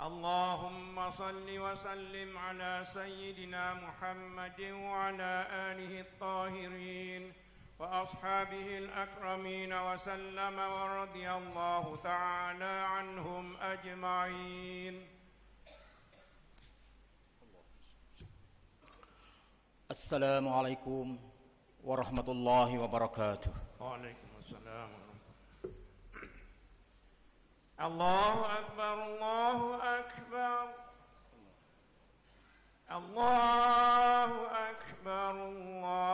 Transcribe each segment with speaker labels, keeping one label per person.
Speaker 1: اللهم صل وسلم على سيدنا محمد وعلى آله الطاهرين وأصحابه الأكرمين وسلم ورضي الله تعالى عنهم أجمعين.
Speaker 2: السلام عليكم ورحمة الله وبركاته.
Speaker 1: وعليكم السلام ورحمة الله. الله أكبر الله أكبر الله أكبر الله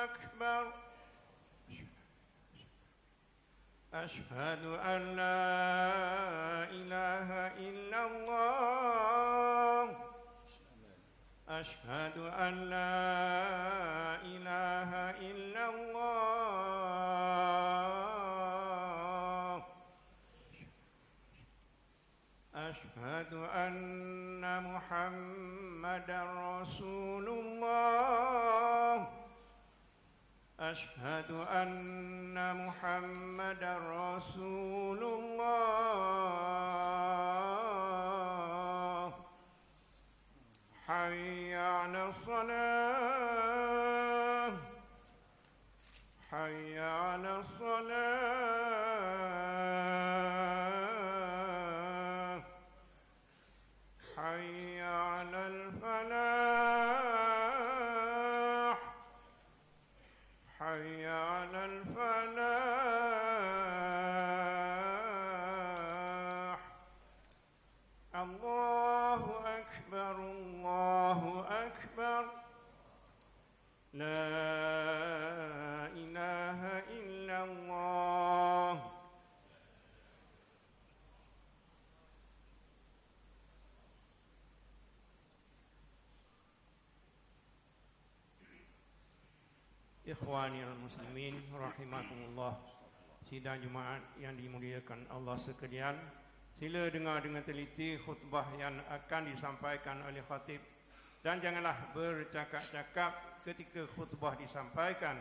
Speaker 1: أكبر. أشهد أن لا إله إلا الله أشهد أن لا إله إلا الله أشهد أن محمدا رسول الله أشهد أن محمدا رسول الله. حي على الصلاة حي على الصلاة حي على الفلاح حي على الفلاح. الله أكبر الله أكبر لا إله إلا الله. Ikhwani al-muslimin rahimakumullah. Sidang Jumaat yang dimuliakan Allah sekalian, sila dengar dengan teliti khutbah yang akan disampaikan oleh khatib dan janganlah bercakap-cakap ketika khutbah disampaikan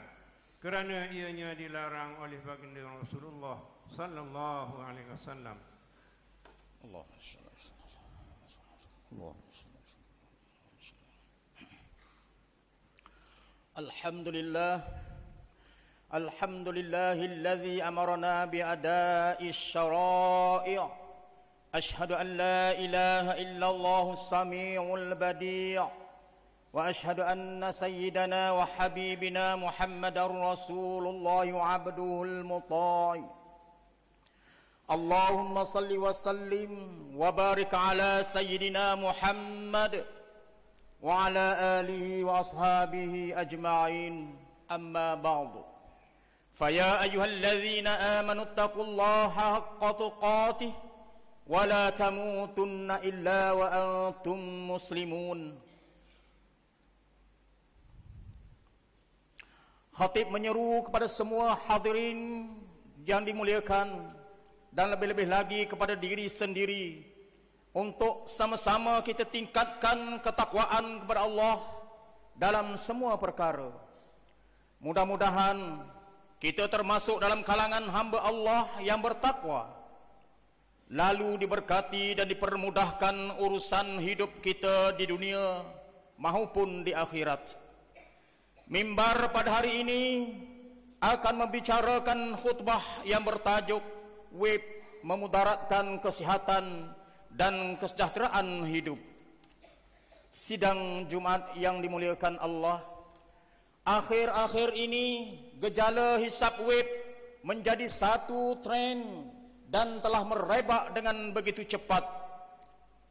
Speaker 1: kerana ianya dilarang oleh baginda Rasulullah sallallahu alaihi wasallam.
Speaker 2: Alhamdulillahilladzi amarna bi'ada'i syara'i'. Ashhadu an la ilaha illallah as-sami'ul badi'. Wa ashhadu anna sayyidana wa habibina Muhammadar Rasulullah abduhul mutai'. Allahumma salli wa sallim wa barik ala sayyidina Muhammad wa ala alihi wa ashabihi ajma'in. Amma ba'du. Faya ayyuhalladzina amanu taqullaha haqqa tuqatih wa la tamutunna illa wa antum muslimun. Khatib menyeru kepada semua hadirin yang dimuliakan dan lebih-lebih lagi kepada diri sendiri untuk sama-sama kita tingkatkan ketakwaan kepada Allah dalam semua perkara. Mudah-mudahan kita termasuk dalam kalangan hamba Allah yang bertakwa, lalu diberkati dan dipermudahkan urusan hidup kita di dunia maupun di akhirat. Mimbar pada hari ini akan membicarakan khutbah yang bertajuk WIB memudaratkan kesihatan dan kesejahteraan hidup. Sidang Jumat yang dimuliakan Allah, akhir-akhir ini gejala hisap WIB menjadi satu tren dan telah merebak dengan begitu cepat.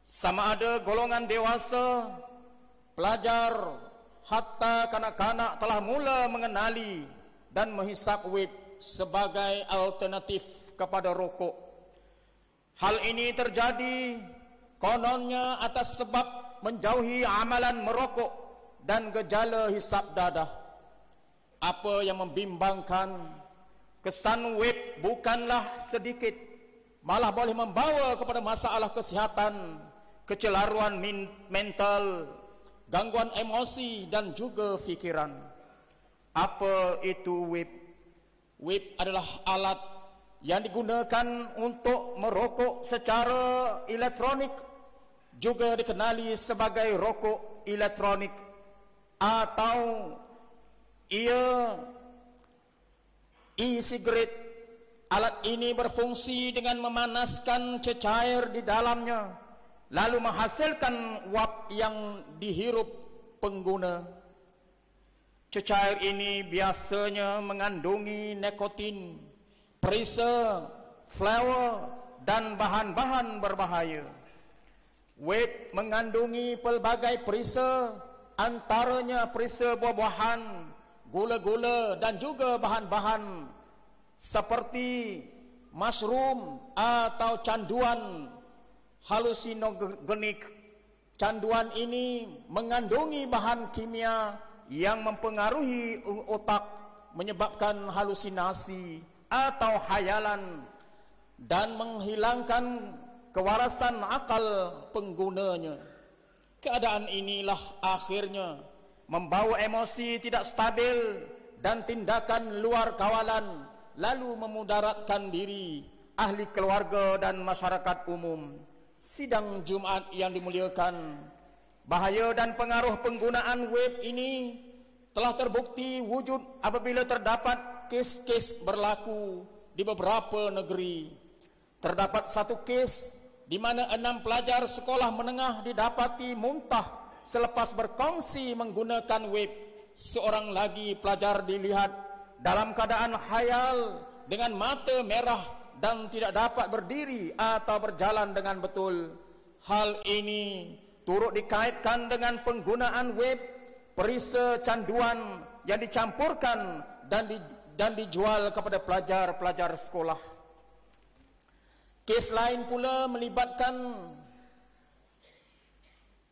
Speaker 2: Sama ada golongan dewasa, pelajar, hatta kanak-kanak telah mula mengenali dan menghisap WIB sebagai alternatif kepada rokok. Hal ini terjadi kononnya atas sebab menjauhi amalan merokok dan gejala hisap dadah. Apa yang membimbangkan, kesan WIB bukanlah sedikit, malah boleh membawa kepada masalah kesihatan, kecelaruan mental, gangguan emosi dan juga fikiran. Apa itu WIB? WIB adalah alat yang digunakan untuk merokok secara elektronik juga dikenali sebagai rokok elektronik, atau ia e-cigarette. Alat ini berfungsi dengan memanaskan cecair di dalamnya lalu menghasilkan uap yang dihirup pengguna. Cecair ini biasanya mengandungi nikotin, perisa, flower dan bahan-bahan berbahaya. Vape mengandungi pelbagai perisa, antaranya perisa buah-buahan, gula-gula dan juga bahan-bahan seperti mushroom atau canduan halusinogenik. Canduan ini mengandungi bahan kimia yang mempengaruhi otak, menyebabkan halusinasi atau khayalan dan menghilangkan kewarasan akal penggunanya. Keadaan inilah akhirnya membawa emosi tidak stabil dan tindakan luar kawalan, lalu memudaratkan diri, ahli keluarga dan masyarakat umum. Sidang Jumaat yang dimuliakan, bahaya dan pengaruh penggunaan vape ini telah terbukti wujud apabila terdapat kes-kes berlaku di beberapa negeri. Terdapat satu kes di mana 6 pelajar sekolah menengah didapati muntah selepas berkongsi menggunakan vape. Seorang lagi pelajar dilihat dalam keadaan khayal dengan mata merah dan tidak dapat berdiri atau berjalan dengan betul. Hal ini turut dikaitkan dengan penggunaan vape, perisa canduan yang dicampurkan dan dijual kepada pelajar-pelajar sekolah. Kes lain pula melibatkan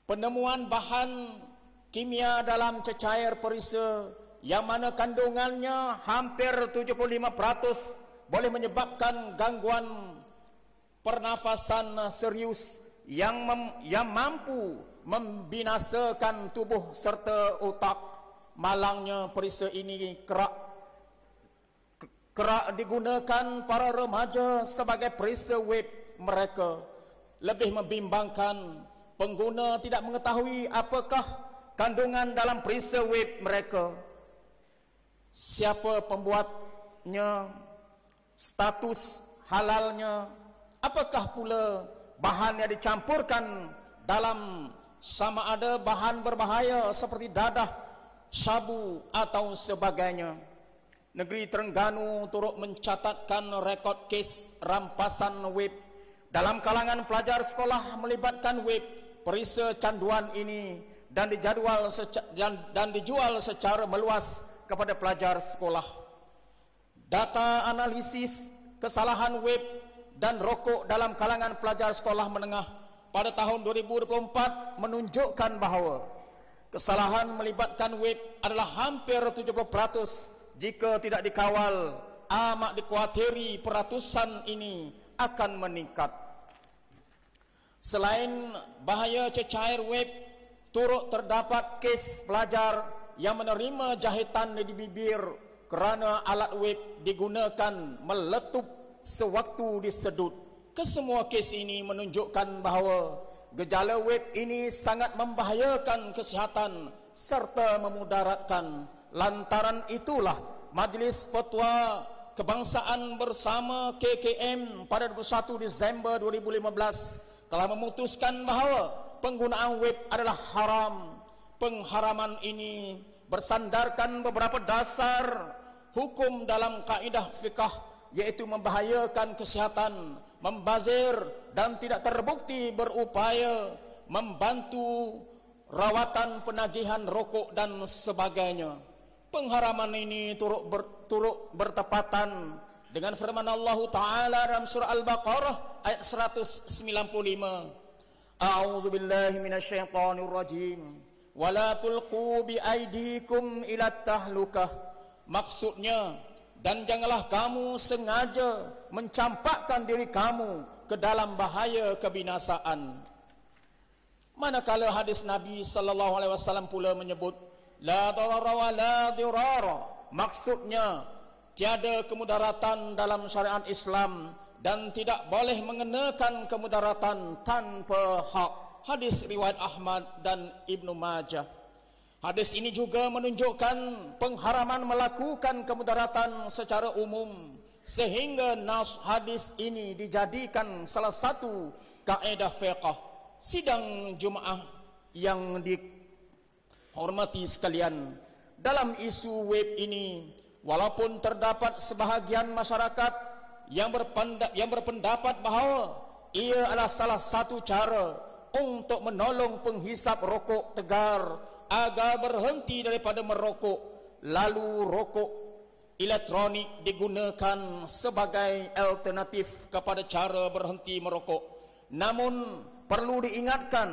Speaker 2: penemuan bahan kimia dalam cecair perisa yang mana kandungannya hampir 75% boleh menyebabkan gangguan pernafasan serius yang mampu membinasakan tubuh serta otak. Malangnya perisa ini kerap digunakan para remaja sebagai perisa vape mereka. Lebih membimbangkan, pengguna tidak mengetahui apakah kandungan dalam perisa vape mereka, siapa pembuatnya, status halalnya, apakah pula bahan yang dicampurkan dalam, sama ada bahan berbahaya seperti dadah, sabu atau sebagainya. Negeri Terengganu turut mencatatkan rekod kes rampasan vape dalam kalangan pelajar sekolah melibatkan vape, perisa canduan ini, dan dijual secara meluas kepada pelajar sekolah. Data analisis kesalahan vape dan rokok dalam kalangan pelajar sekolah menengah pada tahun 2024 menunjukkan bahawa kesalahan melibatkan vape adalah hampir 70%. Jika tidak dikawal, amat dikhawatiri peratusan ini akan meningkat. Selain bahaya cecair vape, turut terdapat kes pelajar yang menerima jahitan di bibir kerana alat vape digunakan meletup sewaktu disedut. Kesemua kes ini menunjukkan bahawa gejala vape ini sangat membahayakan kesihatan serta memudaratkan. Lantaran itulah Majlis Fatwa Kebangsaan Bersama KKM pada 21 Disember 2015 telah memutuskan bahawa penggunaan vape adalah haram. Pengharaman ini bersandarkan beberapa dasar hukum dalam kaedah fikah, iaitu membahayakan kesihatan, membazir dan tidak terbukti berupaya membantu rawatan penagihan rokok dan sebagainya. Pengharaman ini turut bertepatan dengan firman Allah Ta'ala dalam surah Al-Baqarah ayat 195. A'udzu billahi minasyaitonir rajim. Wala tulqu bi aydikum ila tahlukah. Maksudnya, dan janganlah kamu sengaja mencampakkan diri kamu ke dalam bahaya kebinasaan. Manakala hadis Nabi sallallahu alaihi wasallam pula menyebut la darara wa la dirara, maksudnya tiada kemudaratan dalam syariat Islam dan tidak boleh mengenakan kemudaratan tanpa hak. Hadis riwayat Ahmad dan Ibnu Majah. Hadis ini juga menunjukkan pengharaman melakukan kemudaratan secara umum, sehingga nas hadis ini dijadikan salah satu kaedah fiqh. Sidang Jumaah yang dihormati sekalian, dalam isu web ini, walaupun terdapat sebahagian masyarakat yang berpendapat bahawa ia adalah salah satu cara untuk menolong penghisap rokok tegar agar berhenti daripada merokok, lalu rokok elektronik digunakan sebagai alternatif kepada cara berhenti merokok. Namun perlu diingatkan,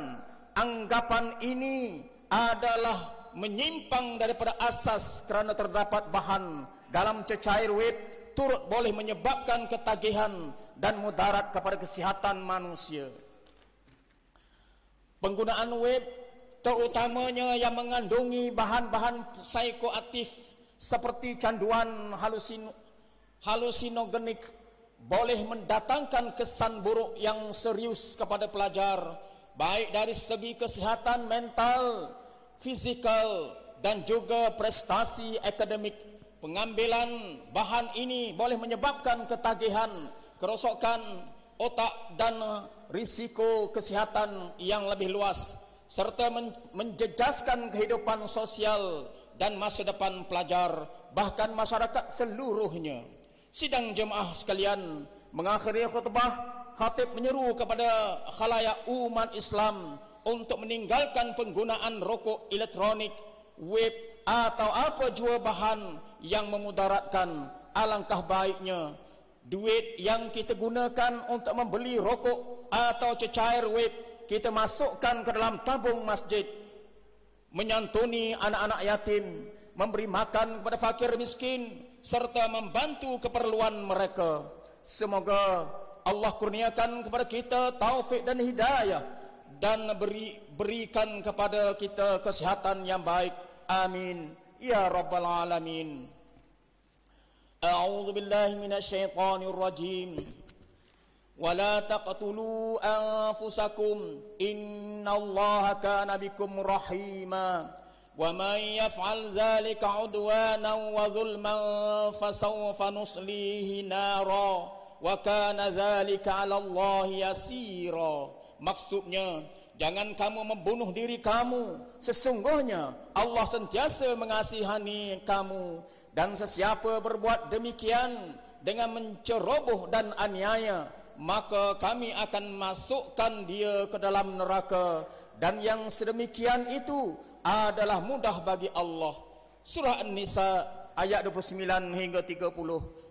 Speaker 2: anggapan ini adalah menyimpang daripada asas kerana terdapat bahan dalam cecair web turut boleh menyebabkan ketagihan dan mudarat kepada kesihatan manusia. Penggunaan web terutamanya yang mengandungi bahan-bahan psikoaktif seperti canduan halusinogenik boleh mendatangkan kesan buruk yang serius kepada pelajar, baik dari segi kesihatan mental, fizikal dan juga prestasi akademik. Pengambilan bahan ini boleh menyebabkan ketagihan, kerosakan otak dan risiko kesihatan yang lebih luas, serta menjejaskan kehidupan sosial dan masa depan pelajar, bahkan masyarakat seluruhnya. Sidang jemaah sekalian, mengakhiri khutbah, khatib menyeru kepada khalayak umat Islam untuk meninggalkan penggunaan rokok elektronik, web atau apa jua bahan yang memudaratkan. Alangkah baiknya duit yang kita gunakan untuk membeli rokok atau cecair web kita masukkan ke dalam tabung masjid, menyantuni anak-anak yatim, memberi makan kepada fakir miskin, serta membantu keperluan mereka. Semoga Allah kurniakan kepada kita taufik dan hidayah dan berikan kepada kita kesihatan yang baik. Amin ya rabbal alamin. A'udzu billahi minasyaitonir rajim. Wala taqtulu anfusakum innallaha kana bikum rahima. Wa man yaf'al dzalika 'udwanan wa zulman fasawfa nuslihi nara wa kana dzalika 'ala Allahi yasira. Maksudnya, jangan kamu membunuh diri kamu. Sesungguhnya Allah sentiasa mengasihani kamu. Dan sesiapa berbuat demikian dengan menceroboh dan aniaya, maka kami akan masukkan dia ke dalam neraka. Dan yang sedemikian itu adalah mudah bagi Allah. Surah An-Nisa ayat 29 hingga 30.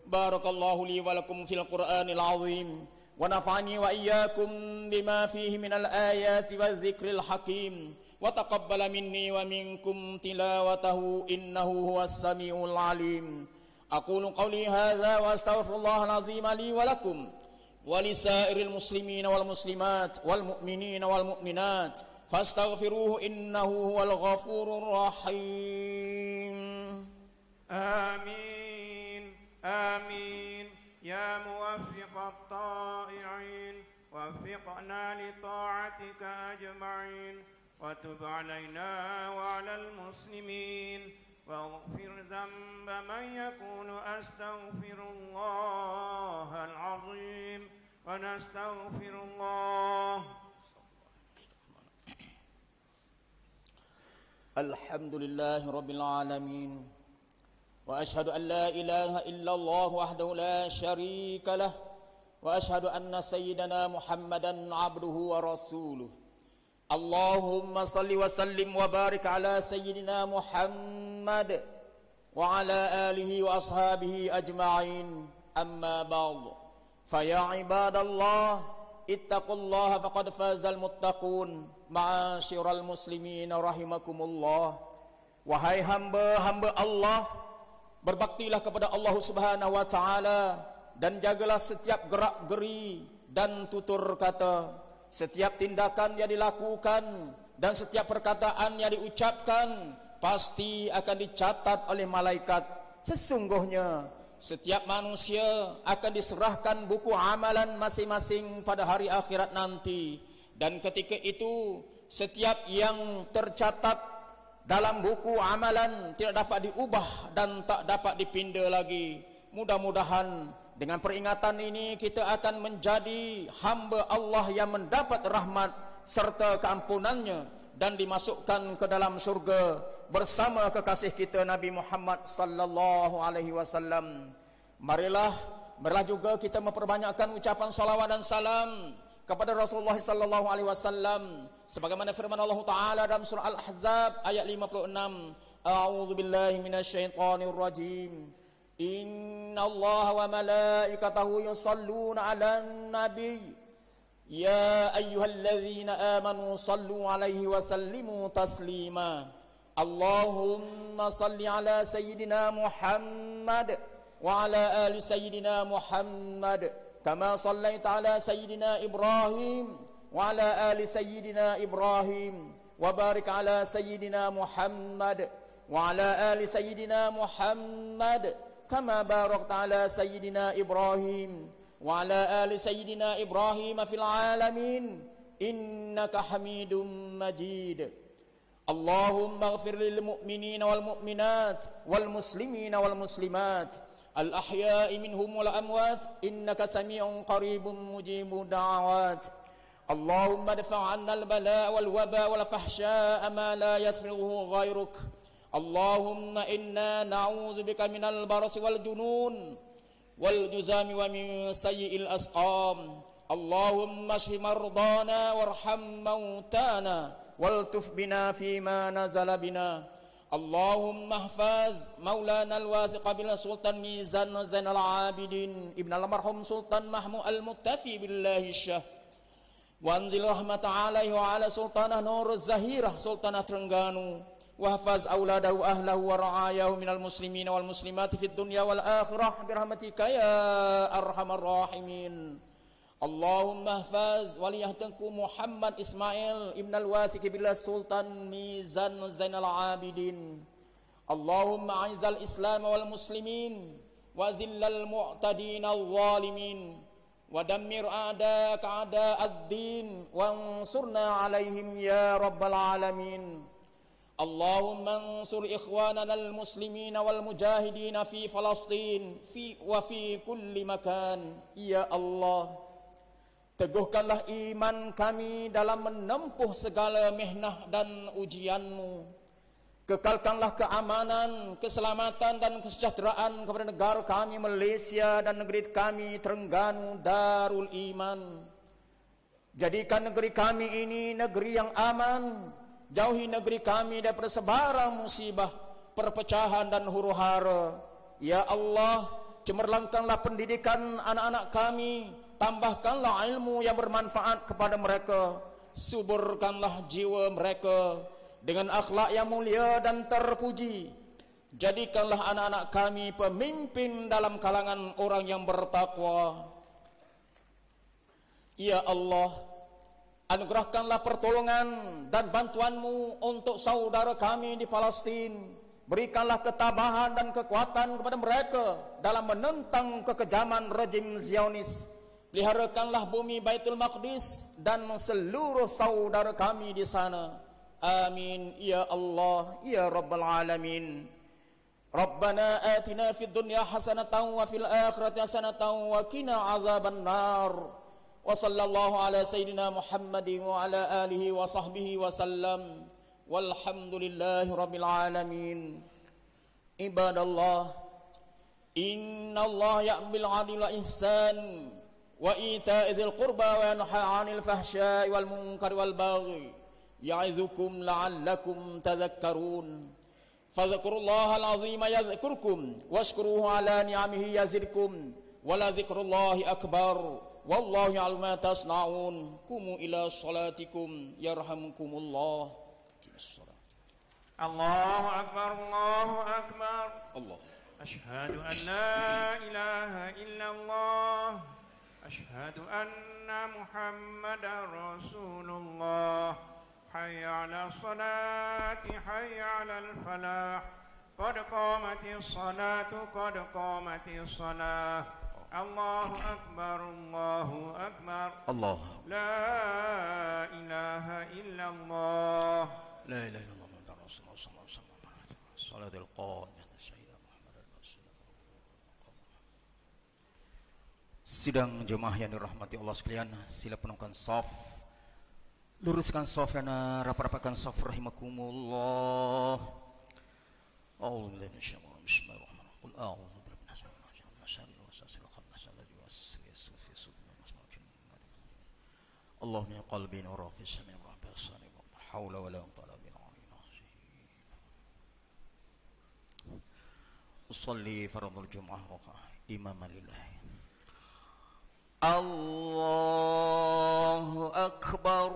Speaker 2: Barakallahu li wa lakum fil Qur'anil azim. Wa nafa'ani wa iyyakum bima fihi minal ayati wadh-dhikril hakim. Wa taqabbala minni wa minkum tilawatahu innahu huwas samiul alim. Aqulu qawli hadza wa astaghfirullahal azim li wa lakum wa lisairil muslimin wal muslimat wal mu'minin wal mu'minat fastaghfiruhu innahu huwal ghafurur rahim.
Speaker 1: Amin. Amin. Ya muwaffiqat ta'i'in waffiqna li ta'atika ajma'in wa tub 'alaina wa 'alal muslimin waghfir dhanba man yaqulu astaghfirullahal 'azim wa nastaghfirullah.
Speaker 2: Alhamdulillahi rabbil alamin. Wa ashhadu an la ilaha illallah wahdahu la syarika lah. Wa ashhadu anna sayyidana Muhammadan abduhu wa rasuluh. Allahumma salli wa sallim wa barik ala sayyidina Muhammad wa ala alihi wa ashabihi ajma'in. Amma ba'd. Fa ya ibadallah ittaqullaha faqad fazal muttaqun. Ma'asyiral muslimin rahimakumullah. Wahai hamba-hamba Allah, berbaktilah kepada Allah Subhanahu wa taala dan jagalah setiap gerak-geri dan tutur kata. Setiap tindakan yang dilakukan dan setiap perkataan yang diucapkan pasti akan dicatat oleh malaikat. Sesungguhnya setiap manusia akan diserahkan buku amalan masing-masing pada hari akhirat nanti. Dan ketika itu setiap yang tercatat dalam buku amalan tidak dapat diubah dan tak dapat dipinda lagi. Mudah-mudahan dengan peringatan ini kita akan menjadi hamba Allah yang mendapat rahmat serta keampunannya dan dimasukkan ke dalam surga bersama kekasih kita Nabi Muhammad sallallahu alaihi wasallam. Marilah juga kita memperbanyakkan ucapan salawat dan salam kepada Rasulullah sallallahu alaihi wasallam sebagaimana firman Allah taala dalam surah Al-Ahzab ayat 56. A'udzu billahi minasyaitonir rajim. Innallaha wa malaikatahu yusholluna 'alan nabiy. Ya ayyuhalladzina amanu sallu 'alaihi wa sallimu taslima. Allahumma salli 'ala sayyidina Muhammad wa 'ala ali sayyidina Muhammad kama sallaita 'ala sayyidina Ibrahim wa 'ala ali sayyidina Ibrahim wa barik 'ala sayyidina Muhammad wa 'ala ali sayyidina Muhammad kama barakta 'ala sayyidina Ibrahim wa 'ala ali sayyidina Ibrahim fil 'alamin innaka Hamidum Majid. Allahumma ighfir lil mu'minina wal mu'minat wal muslimina wal muslimat al ahya'i minhum wal amwat innaka sami'un qaribun mujibud da'awat. Allahumma dfa' 'anna al bala' wal waba wal fahsya'a ma la yasfighuhu ghayruk. Allahumma inna na'udzu bika minal barasi wal junun wal juzami wa min sayyi'il asqam. Allahumma shfi mardana warham mautana waltuf bina fima nazala bina. Allahumma ihfaz maulana al-wathiq bil sultan Mizan Zainal Abidin ibn al-marhum Sultan Mahmud al-Muttafi billahi syah wa anzil rahmat alaihi wa ala sultanah Nur Zahirah Sultanah Terengganu wa hafaz auladahu ahlahu wa ra'ayahu minal muslimina wal muslimati fid dunya wal akhirah birahmatika ya arhamar rahimin. Allahumma hafaz waliyahtanku Muhammad Ismail ibn al-Wathiq billah Sultan Mizan Zainal Abidin. Allahumma aizal Islam wal muslimin wa zillal mu'tadin al-zalimin wa dammir a'daka a'da'ad-din wansurna alaihim ya rabbal alamin. Allahumma ansur ikhwanana al-muslimina wal mujahidina fi Falastin wa fi kulli makan. Ya Allah, teguhkanlah iman kami dalam menempuh segala mihnah dan ujian-Mu. Kekalkanlah keamanan, keselamatan dan kesejahteraan kepada negara kami Malaysia dan negeri kami Terengganu Darul Iman. Jadikan negeri kami ini negeri yang aman. Jauhi negeri kami daripada sebarang musibah, perpecahan dan huru-hara. Ya Allah, cemerlangkanlah pendidikan anak-anak kami. Tambahkanlah ilmu yang bermanfaat kepada mereka. Suburkanlah jiwa mereka dengan akhlak yang mulia dan terpuji. Jadikanlah anak-anak kami pemimpin dalam kalangan orang yang bertakwa. Ya Allah, anugerahkanlah pertolongan dan bantuan-Mu untuk saudara kami di Palestin. Berikanlah ketabahan dan kekuatan kepada mereka dalam menentang kekejaman rejim Zionis. Peliharakanlah bumi Baitul Maqdis dan seluruh saudara kami di sana. Amin ya Allah ya Rabbal Alamin. Rabbana atina fid dunya hasanatan wa fil akhirati hasanatan wa qina adzaban nar. Wa sallallahu ala sayyidina Muhammadin wa ala alihi wa sahbihi wa sallam. Walhamdulillahi rabbil alamin. Ibadallah, innallaha ya'muru bil 'adli wal ihsan wa ita'i dzil qurba wa yanha 'anil fahsya'i wal munkari wal baghi ya'idzukum la'allakum tadhakkarun. Fadhkurullaha al-'azima yadhkurkum washkuruhu 'ala ni'amihi yazidkum wa la dzikrullahi akbar. Wallahu ya'lamu ma tasna'un. Qumu ila salatikum yarhamukumullah.
Speaker 1: Allahu akbar, Allahu akbar.
Speaker 2: Allah.
Speaker 1: Asyhadu an la ilaha illallah. Asyhadu anna Muhammadar Rasulullah. Hayya 'alas salati, hayya 'alal falah. قد قامت الصلاة قد قامت الصلاة الله أكبر الله أكبر
Speaker 2: الله
Speaker 1: لا إله إلا الله
Speaker 2: لا إله إلا الله محمد رسول الله صلى الله عليه وسلم صلاة القائمة سيدنا محمد رسول الله. Sidang jemaah yang dirahmati Allah sekalian, sila penuhkan saf, luruskan saf dan rapat-rapatkan saf rahimakumullah. A'udzu billahi minasyaitonir rajim. Bismillahirrahmanirrahim. Qul a'udzu birabbil nas min syarri waswasil khannas alladzi yuwaswisu fi sudur nas. Allahumma ya qalbi nura fi sami wa basani wa hawla wa la quwwata illa billah. Usalli fardhul jumu'ah raka'a imaman lillahi. Allahu akbar.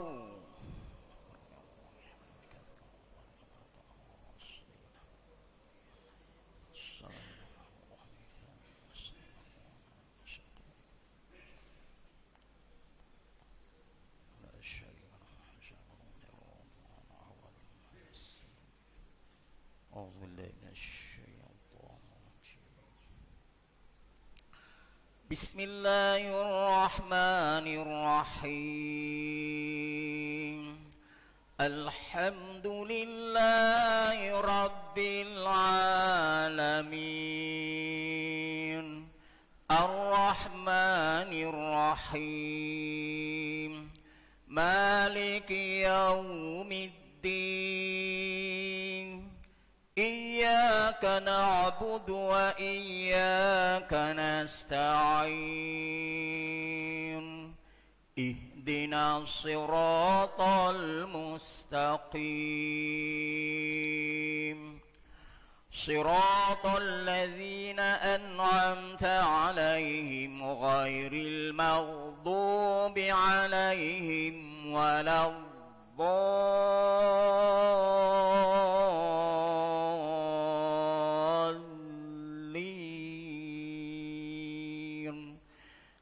Speaker 2: Bismillahirrahmanirrahim. Alhamdulillahi rabbil alamin. Ar-Rahmanir-Rahim. Maliki yaumiddin. Iyyaka na'budu wa iyyaka nasta'in. Ihdinas siratal mustaqim. Siratal ladzina an'amta 'alaihim ghairil maghdubi 'alaihim waladdallin.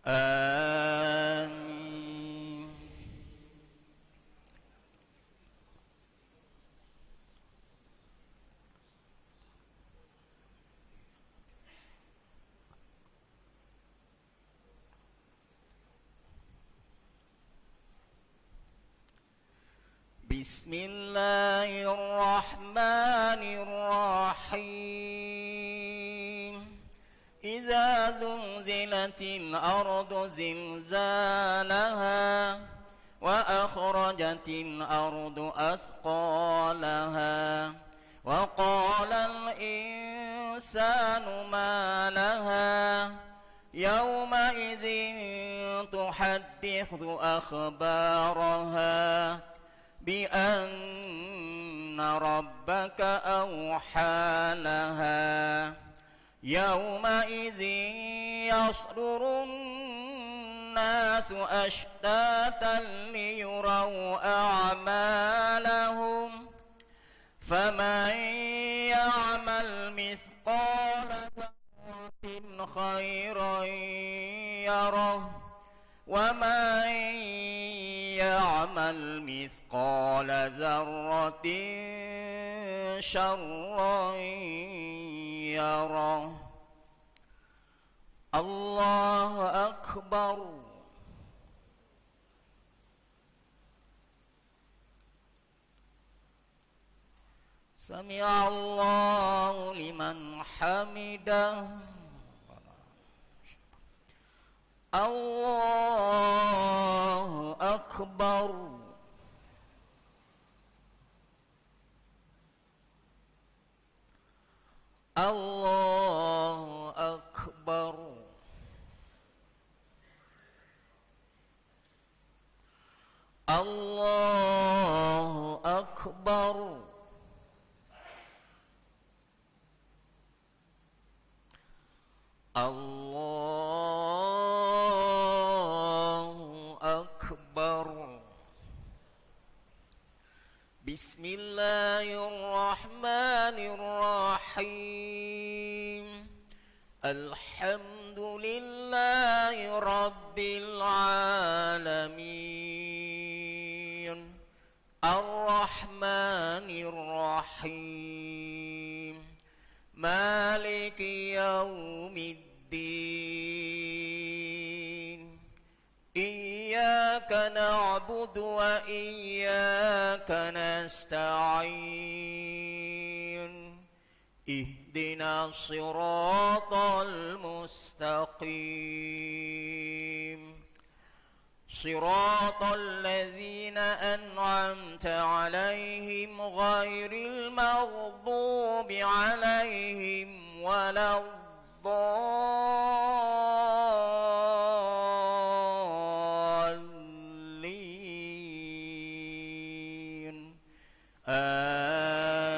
Speaker 2: Amin. Bismillahirrahmanirrahim. Idza zulzilatil ardu zilzalaha wa akhrajatil ardu athqalaha wa qalal insanu ma laha yawma idzin tuhaddithu akhbaraha bi anna rabbaka awha laha yawma idzin yasdurun nasu ashtatan liyuraw a'malahum faman ya'mal mithqala dharratin khairan yarah wa man ya'mal mithqala dharratin syarran yarah. Allahu akbar. Sami'allahu liman hamidah. Allahu akbar. Allahu akbar. Allahu akbar. Allahu akbar. Bismillahirrahmanirrahim. Alhamdulillahi rabbil alamin. Ar-Rahmanir-Rahim.
Speaker 3: مالك يوم الدين إياك نعبد وإياك نستعين اهدنا الصراط المستقيم صراط الذين أنعمت عليهم غير المغضوب عليهم ولا الضالين آمين.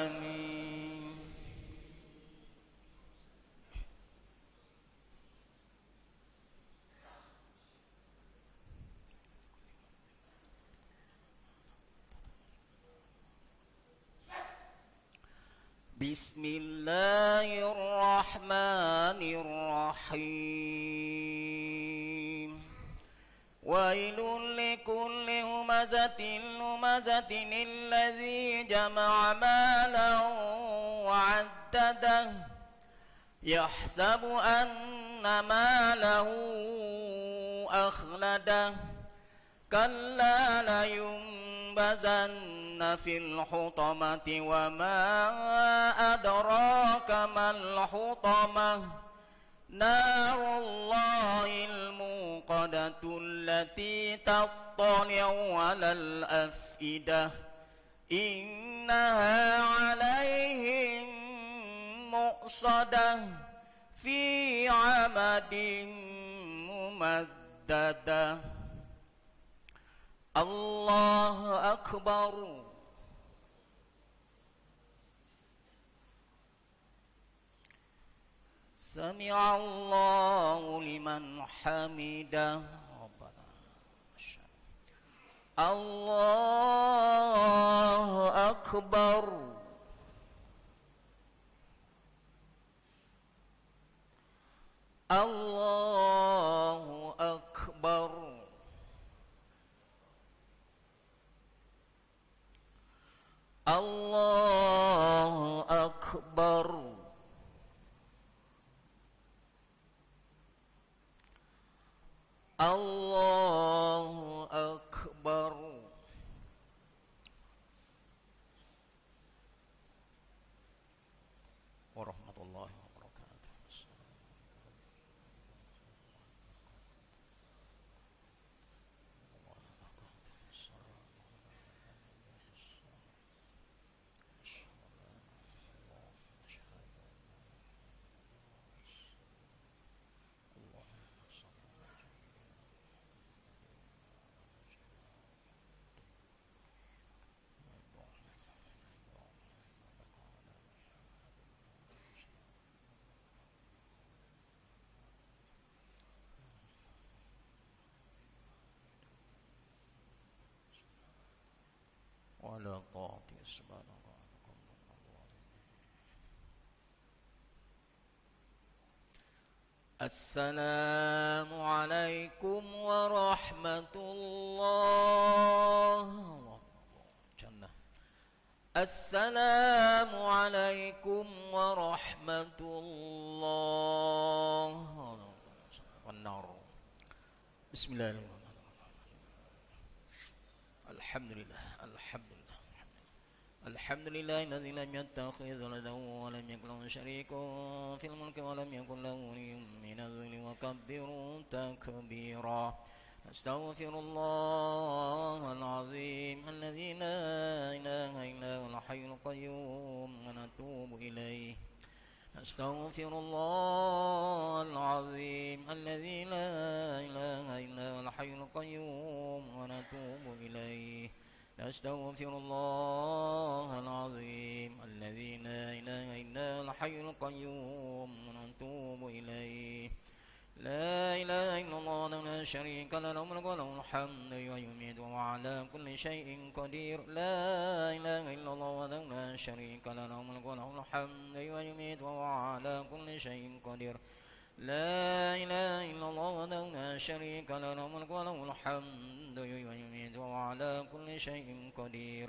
Speaker 3: بسم الله الرحمن الرحيم ويل لكل همزة لمزة الذي جمع مالا وعدده يحسب أن ماله أخلده كلا لينبذن في الحطمة وما أدراك ما الحطمة نار الله الموقدة التي تطلع على الأفئدة إنها عليهم مؤصدة في عمد ممددة. الله أكبر. سمع الله لمن حمده. الله أكبر. الله أكبر. الله أكبر. الله أكبر. ورحمة الله وبركاته. ولا طاعة سبحانك. السلام عليكم ورحمة الله. جنة. السلام عليكم ورحمة الله والنار. بسم الله الرحمن الرحيم. الحمد لله الحمد لله الحمد لله الذي لم يتخذ ولدا ولم يكن له شريك في الملك ولم يكن له ولي من الذل وكبره تكبيرا. أستغفر الله العظيم الذي لا إله إلا هو الحي القيوم ونتوب إليه. أستغفر الله العظيم الذي لا إله إلا هو الحي القيوم ونتوب إليه. أستغفر الله العظيم الذي لا إله إلا هو الحي القيوم ونتوب إليه. لا إله إلا الله وحده لا شريك له له الملك وله الحمد ويميت وهو على كل شيء قدير. لا إله إلا الله وحده لا شريك له له الملك وله الحمد ويميت وهو على كل شيء قدير. لا إله إلا الله وحده لا شريك له له الملك وله الحمد ويميت وهو على كل شيء قدير.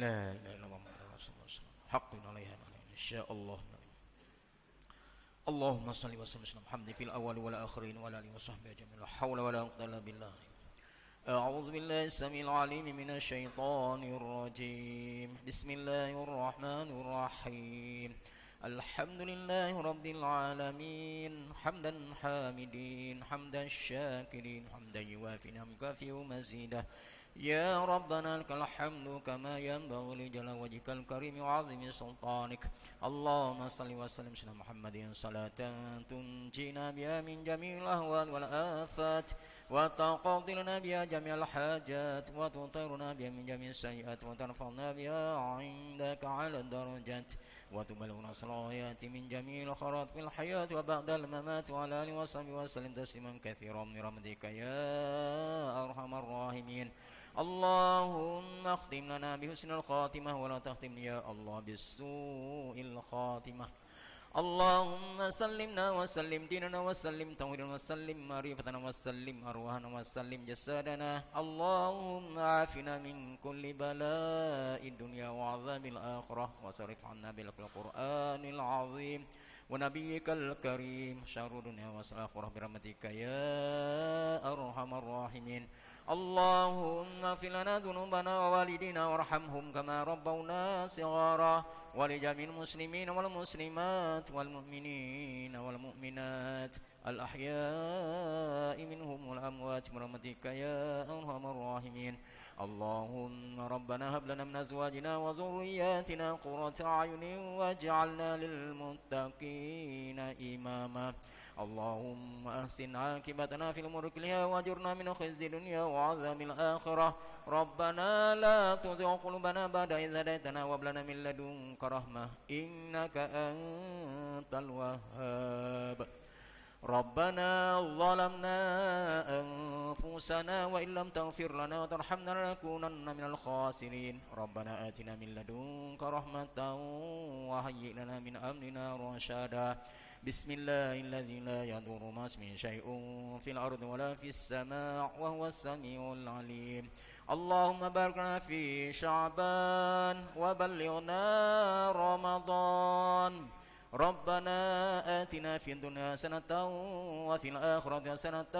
Speaker 2: لا إله إلا الله محمد رسول الله صلى الله عليه وسلم حق عليها إن شاء الله. اللهم صل وسلم على محمد في الأول والآخرين وعلى آله وصحبه أجمعين. لا حول ولا قوة إلا بالله. أعوذ بالله السميع العليم من الشيطان الرجيم. بسم الله الرحمن الرحيم. الحمد لله رب العالمين حمدا حامدين حمدا شاكرين حمدا يوافي نعمه يكافئ مزيده. يا ربنا لك الحمد كما ينبغي لجلال وجهك الكريم وعظيم سلطانك. اللهم صل وسلم على محمد صلاة تنجينا بها من جميع الأهوال والآفات وتقضي لنا بها جميع الحاجات وتطهرنا بها من جميع السيئات وترفعنا بها عندك على الدرجات وتبلغنا الصلاحيات من جميع الخيرات في الحياة وبعد الممات وعلى آله وصحبه وسلم تسليما كثيرا برحمتك يا أرحم الراحمين. اللهم اختم لنا بحسن الخاتمة ولا تختم يا الله بالسوء الخاتمة. اللهم سلمنا وسلم ديننا وسلم توحيدنا وسلم معرفتنا وسلم أرواحنا وسلم جسدنا. اللهم عافنا من كل بلاء الدنيا وعذاب الآخرة وصرف عنا بالقرآن العظيم ونبيك الكريم شر الدنيا والآخرة برحمتك يا أرحم الراحمين. اللهم اغفر لنا ذنوبنا ووالدينا وارحمهم كما ربونا صغارا ولجميع المسلمين والمسلمات والمؤمنين والمؤمنات الأحياء منهم والأموات برحمتك يا أرحم الراحمين. اللهم ربنا هب لنا من أزواجنا وذرياتنا قرة أعين واجعلنا للمتقين إماما. اللهم أحسن عاقبتنا في الأمور كلها وأجرنا من خزي الدنيا وعذاب الآخرة. ربنا لا تزغ قلوبنا بعد إذ هديتنا وهب لنا من لدنك رحمة إنك أنت الوهاب. ربنا ظلمنا أنفسنا وإن لم تغفر لنا وترحمنا لنكونن من الخاسرين. ربنا آتنا من لدنك رحمة وهيئ لنا من أمرنا رشدا. بسم الله الذي لا يضر مع اسمه شيء في الأرض ولا في السماء وهو السميع العليم. اللهم بارك لنا في شعبان وبلغنا رمضان. ربنا آتنا في الدنيا حسنة وفي الآخرة حسنة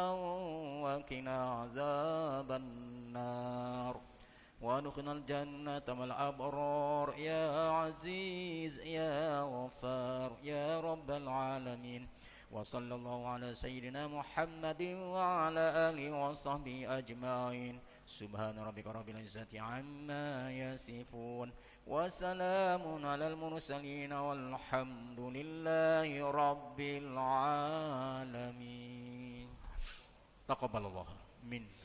Speaker 2: وقنا عذاب النار وادخلنا الجنة مع الأبرار يا عزيز يا غفار يا رب العالمين. وصلى الله على سيدنا محمد وعلى آله وصحبه أجمعين. سبحان ربك رب العزة عما يصفون وسلام على المرسلين والحمد لله رب العالمين. تقبل الله منا.